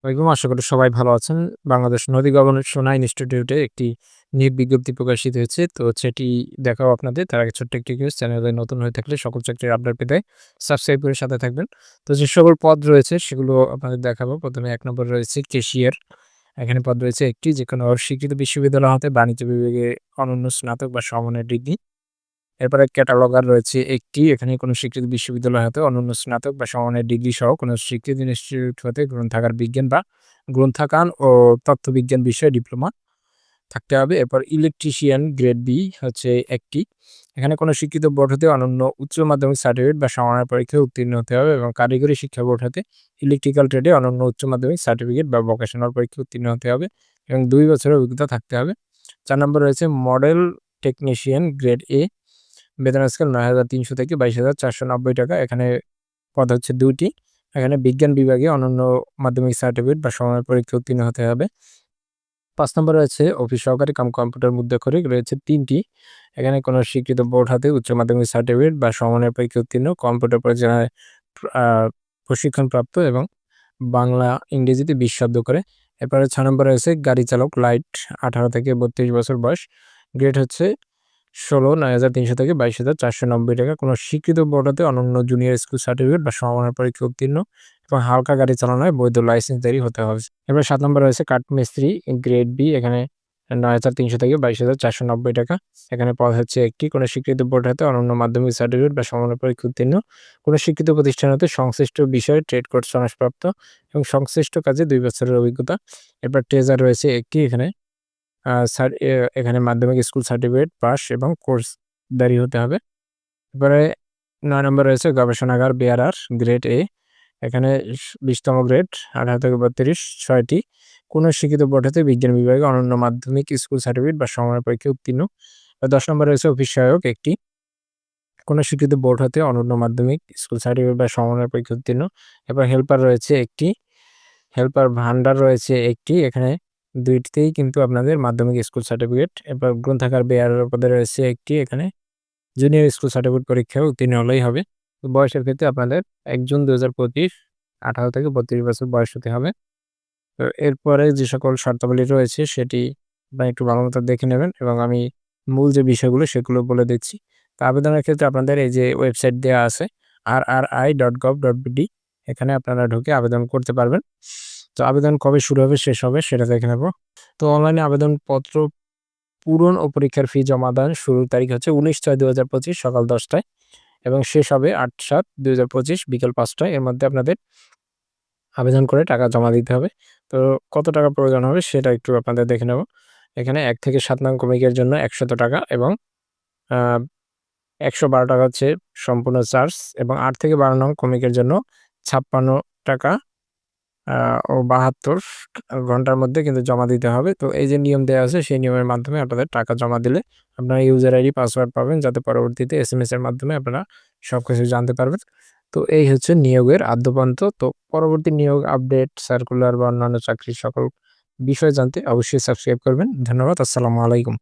আশা করি সবাই ভালো আছেন। বাংলাদেশ নদী গবেষণা ইনস্টিটিউটে একটি নিয়োগ বিজ্ঞপ্তি প্রকাশিত হয়েছে। তো সেটি দেখাবো আপনাদের। তার আগে ছোট্ট একটি রিকোয়েস্ট, চ্যানেলে নতুন হয়ে থাকলে সকল চাকরির আপডেট পেতে সাবস্ক্রাইব করে সাথে থাকবেন। তো যে সকল পদ রয়েছে সেগুলো আপনাদের দেখাবো। ১ম এ ১ নম্বরে রয়েছে ক্যাশিয়ার। এখানে পদ রয়েছে একটি, যেকোনো স্বীকৃত বিশ্ববিদ্যালয় হতে বাণিজ্য বিভাগে অনন্য স্নাতক বা সমমানের ডিগ্রি। এরপরে ক্যাটালগার রয়েছে একটি। এখানে কোনো স্বীকৃত বিশ্ববিদ্যালয় হতে অনন্য স্নাতক বা সমমানের ডিগ্রি সহ কোনো স্বীকৃত ইনস্টিটিউট হতে গ্রন্থাগার বিজ্ঞান বা গ্রন্থাগান ও তত্ত্ববিজ্ঞান বিষয়ে ডিপ্লোমা থাকতে হবে। এরপর ইলেকট্রিশিয়ান গ্রেড বি হচ্ছে একটি। এখানে কোনো স্বীকৃত বোর্ড হতে অনন্য উচ্চ মাধ্যমিক সার্টিফিকেট বা সমমানের পরীক্ষায় উত্তীর্ণ হতে হবে এবং কারিগরি শিক্ষা বোর্ড হতে ইলেকট্রিক্যাল ট্রেডে অনন্য উচ্চ মাধ্যমিক সার্টিফিকেট বা ভোকেশনাল পরীক্ষায় উত্তীর্ণ হতে হবে এবং ২ বছরের অভিজ্ঞতা থাকতে হবে। ৪ নম্বরে রয়েছে মডেল টেকনিশিয়ান গ্রেড এ। বেতন স্কেল ৯,৩০০ থেকে ২২,৪৯০ টাকা। এখানে পদ হচ্ছে ২ টি। এখানে বিজ্ঞান বিভাগে অনন্য মাধ্যমিক সার্টিফিকেট বা সমমানের পরীক্ষায় উত্তীর্ণ হতে হবে। ৫ নম্বরে রয়েছে অফিস সহকারী কাম কম্পিউটার মুদ্রাক্ষরিক রয়েছে ৩ টি। এখানে কোনো স্বীকৃত বোর্ড হতে উচ্চ মাধ্যমিক সার্টিফিকেট বা সমমানের পরীক্ষায় উত্তীর্ণ, কম্পিউটার পরিচালনায় আ প্রশিক্ষণপ্রাপ্ত এবং বাংলা, ইংরেজিতে ২০ শব্দ করে। এরপরে ৬ নম্বরে রয়েছে গাড়ি চালক লাইট ১৮ থেকে ৩২ বছর বয়স। গ্রেড হচ্ছে ১৬, ৯,৩০০ থেকে ২২,৪৯০ টাকা। কোনো স্বীকৃত বোর্ড হতে অনন্য জুনিয়র স্কুল সার্টিফিকেট বা সমমানের পরীক্ষায় উত্তীর্ণ এবং হালকা গাড়ি চালানোয় বৈধ লাইসেন্সধারী হতে হবে। এবার ৭ নম্বরে রয়েছে কাঠমিস্ত্রি গ্রেড বি। এখানে ৯,৩০০ থেকে ২২,৪৯০ টাকা। এখানে পদ হচ্ছে একটি। কোনো স্বীকৃত বোর্ড হতে অনন্য মাধ্যমিক সার্টিফিকেট বা সমমানের পরীক্ষায় উত্তীর্ণ, কোনো শিক্ষিত প্রতিষ্ঠান হতে সংশ্লিষ্ট বিষয়ে ট্রেড কোর্স অনার্সপ্রাপ্ত এবং সংশ্লিষ্ট কাজে ২ বছরের অভিজ্ঞতা। এরপর ট্রেজার রয়েছে একটি। এখানে আ সার এ এখানে মাধ্যমিক স্কুল সার্টিফিকেট পাস এবং কোর্সধারী হতে হবে। এবারে ৯ নম্বরে রয়েছে গবেষণাগার বেয়ারার গ্রেড এ। এখানে ২০ তম গ্রেড ১৮ থেকে ৩২ ৬ টি। কোনো শিক্ষিত বোর্ড হতে বিজ্ঞান বিভাগে অনন্য মাধ্যমিক স্কুল সার্টিফিকেট বা সমমানের পরীক্ষায় উত্তীর্ণ। ১০ নম্বরে রয়েছে অফিস সহায়ক একটি। কোনো স্বীকৃত বোর্ড হতে অনন্য মাধ্যমিক স্কুল সার্টিফিকেট বা সমমানের পরীক্ষায় উত্তীর্ণ। এরপর হেল্পার রয়েছে একটি। হেল্পার ভান্ডার রয়েছে একটি। এখানে ২ টিতেই কিন্তু আপনাদের মাধ্যমিক স্কুল সার্টিফিকেট। এরপর গ্রন্থাগার বেয়ারার পদে রয়েছে একটি। এখানে জুনিয়র স্কুল সার্টিফিকেট পরীক্ষায় উত্তীর্ণ হলেই হবে। তো বয়সের ক্ষেত্রে আপনাদের ১ জুন ২০২৫ ১৮ থেকে ৩২ বছর বয়স হতে হবে। তো এরপরে যে সকল শর্তাবলী রয়েছে সেটি আপনারা একটু ভালোমতো দেখে নেবেন এবং আমি মূল যে বিষয়গুলো সেগুলো বলে দিচ্ছি। তো আবেদনের ক্ষেত্রে আপনাদের এই যে ওয়েবসাইট দেয়া আছে rri.gov.bd, এখানে আপনারা ঢুকে আবেদন করতে পারবেন। তো আবেদন কবে শুরু হবে, শেষ হবে সেটা দেখে নেব। তো অনলাইনে আবেদনপত্র পূরণ ও পরীক্ষার ফি জমা দেন শুরুর তারিখ হচ্ছে ১৯/৬/২০২৫ সকাল ১০ টায় এবং শেষ হবে ৮/৭/২০২৫ বিকেল ৫ টায়। এর মধ্যে আপনাদের আবেদন করে টাকা জমা দিতে হবে। তো কত টাকা প্রয়োজন হবে সেটা একটু আপনাদের দেখে নেব। এখানে ১ থেকে ৭ নং ক্রমিকের জন্য ৳১০০ এবং আ ৳১১২ হচ্ছে সম্পূর্ণ চার্জ এবং ৮ থেকে ১২ নং ক্রমিকের জন্য ৳৫৬ আ ও ৭২ ঘন্টার মধ্যে কিন্তু জমা দিতে হবে। তো এই যে নিয়ম দেয়া আছে সেই নিয়মের মাধ্যমে আপনাদের টাকা জমা দিলে আপনারা ইউজার আইডি, পাসওয়ার্ড পাবেন, যাতে পরবর্তীতে এসএমএস এর মাধ্যমে আপনারা সবকিছু জানতে পারবেন। তো এই হচ্ছে নিয়োগের আদ্যোপান্ত। তো পরবর্তী নিয়োগ আপডেট, সার্কুলার বা অন্যান্য চাকরির সকল বিষয় জানতে অবশ্যই সাবস্ক্রাইব করবেন। ধন্যবাদ। আসসালামু আলাইকুম।